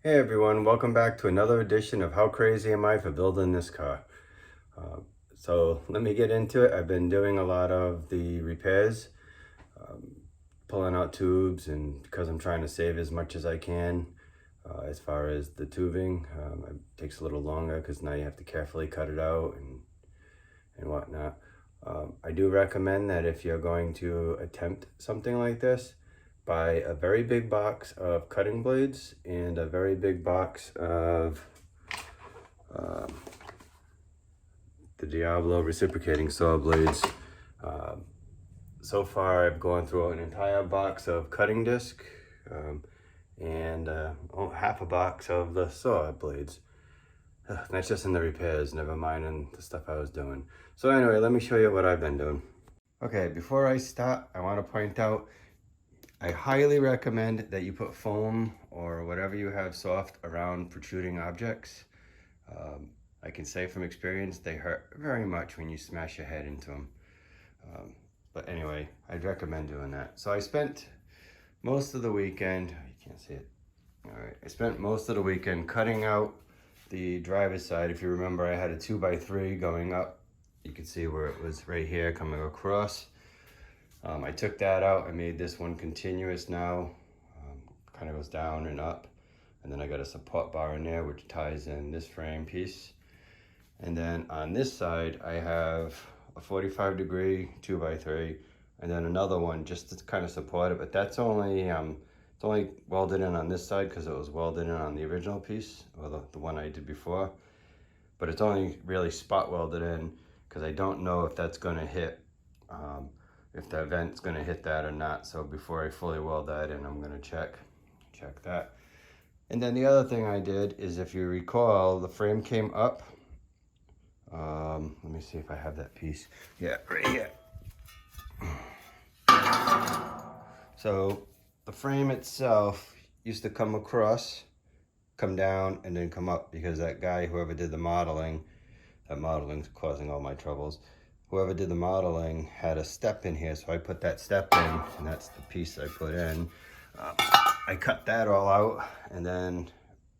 Hey everyone, welcome back to another edition of How Crazy Am I for Building This Car. Uh, so let me get into it. I've been doing a lot of the repairs, pulling out tubes, and because I'm trying to save as much as I can as far as the tubing, it takes a little longer because now you have to carefully cut it out and whatnot. I do recommend that if you're going to attempt something like this, buy a very big box of cutting blades and a very big box of the Diablo reciprocating saw blades. So far I've gone through an entire box of cutting disc and half a box of the saw blades. That's just in the repairs, never mind in the stuff I was doing. So anyway, let me show you what I've been doing. Okay, before I start, I want to point out I highly recommend that you put foam or whatever you have soft around protruding objects. I can say from experience, they hurt very much when you smash your head into them. But anyway, I'd recommend doing that. So I spent most of the weekend, you can't see it. All right, I spent most of the weekend cutting out the driver's side. If you remember, I had a 2x3 going up. You can see where it was right here coming across. I took that out. I made this one continuous now. Kind of goes down and up. And then I got a support bar in there, which ties in this frame piece. And then on this side, I have a 45-degree 2x3, and then another one just to kind of support it. But that's only it's only welded in on this side because it was welded in on the original piece, or the one I did before. But it's only really spot welded in because I don't know if that's going to hit, if the vent's going to hit that or not. So before I fully weld that in, I'm going to check that. And then the other thing I did is, if you recall, the frame came up. Let me see if I have that piece. Yeah, right here. So the frame itself used to come across, come down, and then come up because that guy, whoever did the modeling, that modeling's causing all my troubles. Whoever did the modeling had a step in here, so I put that step in, and that's the piece I put in. I cut that all out and then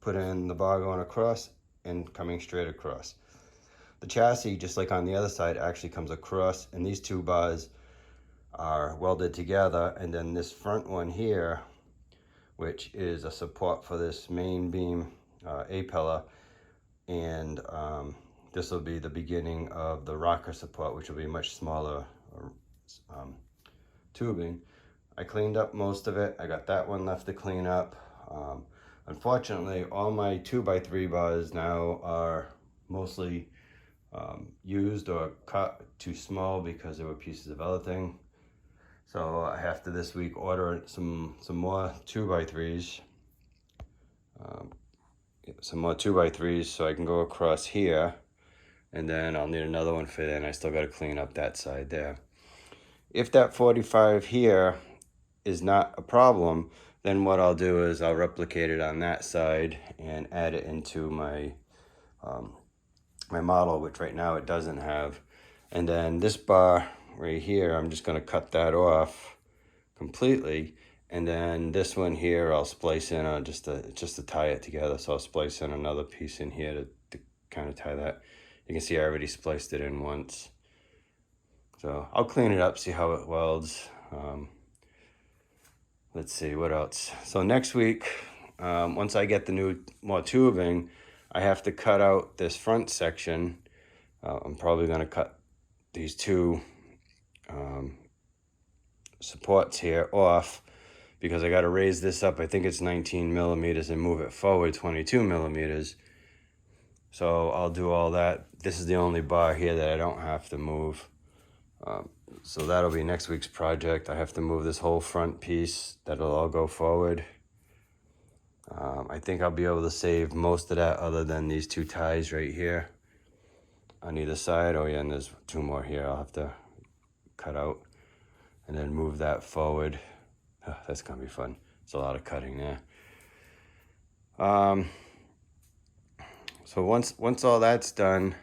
put in the bar going across and coming straight across. The chassis, just like on the other side, actually comes across, and these two bars are welded together. And then this front one here, which is a support for this main beam A-pillar, and this will be the beginning of the rocker support, which will be much smaller tubing. I cleaned up most of it. I got that one left to clean up. Unfortunately, all my 2x3 bars now are mostly used or cut too small because they were pieces of other thing. So I have to this week order some more 2x3s. Some more 2x3s so I can go across here, and then I'll need another one fit in. I still got to clean up that side there. If that 45 here is not a problem, then what I'll do is I'll replicate it on that side and add it into my my model, which right now it doesn't have. And then this bar right here, I'm just going to cut that off completely. And then this one here, I'll splice in on just to tie it together. So I'll splice in another piece in here to kind of tie that. You can see I already spliced it in once. So I'll clean it up, see how it welds. Let's see, what else? So next week, once I get the more tubing, I have to cut out this front section. I'm probably going to cut these two supports here off because I got to raise this up. I think it's 19 millimeters and move it forward 22 millimeters. So I'll do all that. This is the only bar here that I don't have to move. So that'll be next week's project. I have to move this whole front piece. That'll all go forward. I think I'll be able to save most of that other than these two ties right here on either side. Oh yeah, and there's two more here I'll have to cut out and then move that forward. Oh, that's gonna be fun. It's a lot of cutting there. So once all that's done,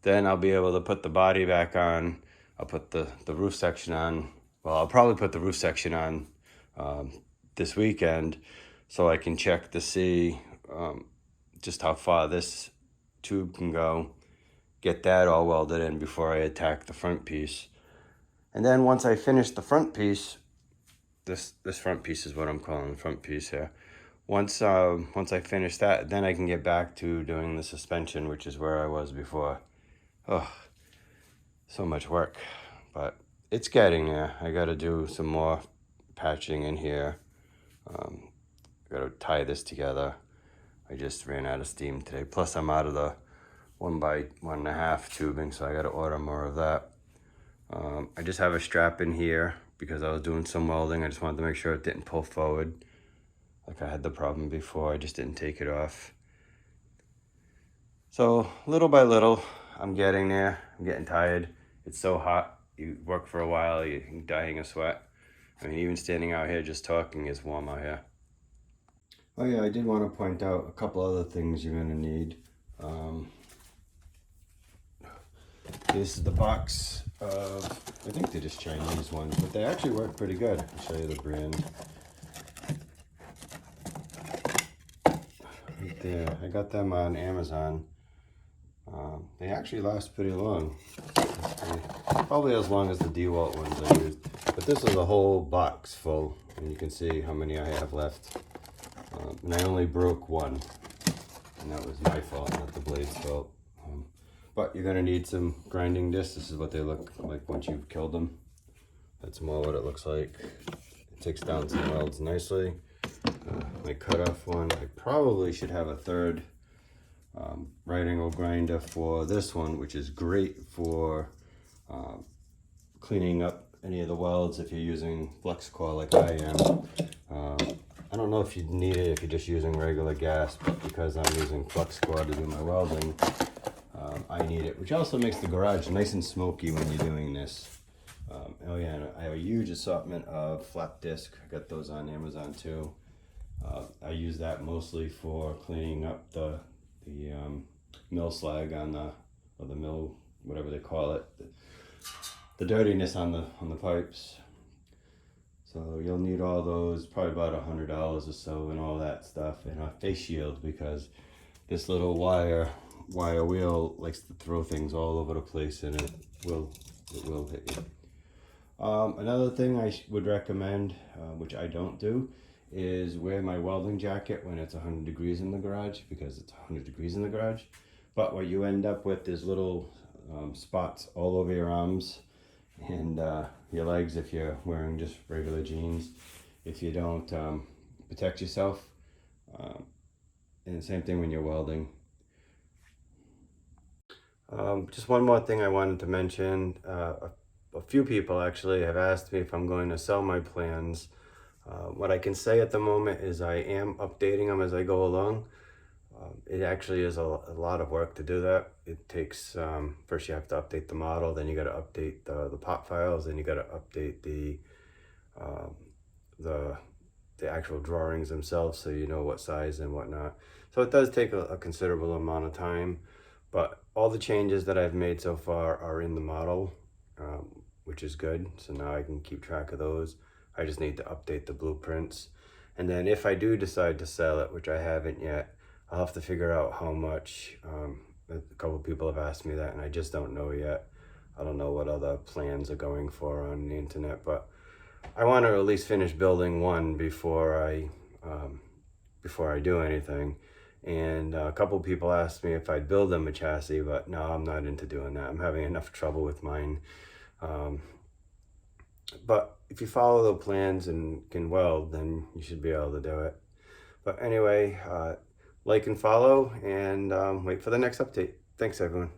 then I'll be able to put the body back on. I'll put the roof section on. Well, I'll probably put the roof section on this weekend, so I can check to see just how far this tube can go, get that all welded in before I attack the front piece. And then once I finish the front piece, this front piece is what I'm calling the front piece here. Once I finish that, then I can get back to doing the suspension, which is where I was before. Oh, so much work, but it's getting there. I got to do some more patching in here. Got to tie this together. I just ran out of steam today. Plus, I'm out of the 1x1.5 tubing, so I got to order more of that. I just have a strap in here because I was doing some welding. I just wanted to make sure it didn't pull forward like I had the problem before. I just didn't take it off. So little by little, I'm getting there. I'm getting tired. It's so hot. You work for a while, you're dying of sweat. I mean, even standing out here just talking is warm out here. Oh yeah, I did want to point out a couple other things you're going to need. This is the box of, I think they're just Chinese ones, but they actually work pretty good. I'll show you the brand. Right there. I got them on Amazon. They actually last pretty long. Probably as long as the DeWalt ones I used. But this is a whole box full, and you can see how many I have left. And I only broke one, and that was my fault, not the blade's fault. But you're gonna need some grinding discs. This is what they look like once you've killed them. That's more what it looks like. It takes down some welds nicely. My cutoff one, I probably should have a third right angle grinder for this one, which is great for cleaning up any of the welds if you're using flux core like I am. I don't know if you'd need it if you're just using regular gas, but because I'm using flux core to do my welding, I need it, which also makes the garage nice and smoky when you're doing this. Oh yeah, and I have a huge assortment of flat disc. I got those on Amazon too. I use that mostly for cleaning up the mill slag on or the mill, whatever they call it, the dirtiness on the pipes. So you'll need all those, probably about $100 or so, and all that stuff, and a face shield, because this little wire wheel likes to throw things all over the place, and it will hit you. Another thing I would recommend, which I don't do, is wear my welding jacket when it's 100 degrees in the garage, because it's 100 degrees in the garage. But what you end up with is little spots all over your arms and your legs if you're wearing just regular jeans, if you don't protect yourself. And the same thing when you're welding. Just one more thing I wanted to mention. A few people actually have asked me if I'm going to sell my plans. What I can say at the moment is I am updating them as I go along. It actually is a lot of work to do that. It takes, first you have to update the model, then you got to update the pot files, then you got to update the actual drawings themselves so you know what size and whatnot. So it does take a considerable amount of time, but all the changes that I've made so far are in the model, which is good. So now I can keep track of those. I just need to update the blueprints. And then if I do decide to sell it, which I haven't yet, I'll have to figure out how much. A couple of people have asked me that, and I just don't know yet. I don't know what other plans are going for on the internet, but I want to at least finish building one before I do anything. And a couple of people asked me if I'd build them a chassis, but no, I'm not into doing that. I'm having enough trouble with mine. But if you follow the plans and can weld, then you should be able to do it. But anyway, like and follow, and wait for the next update. Thanks, everyone.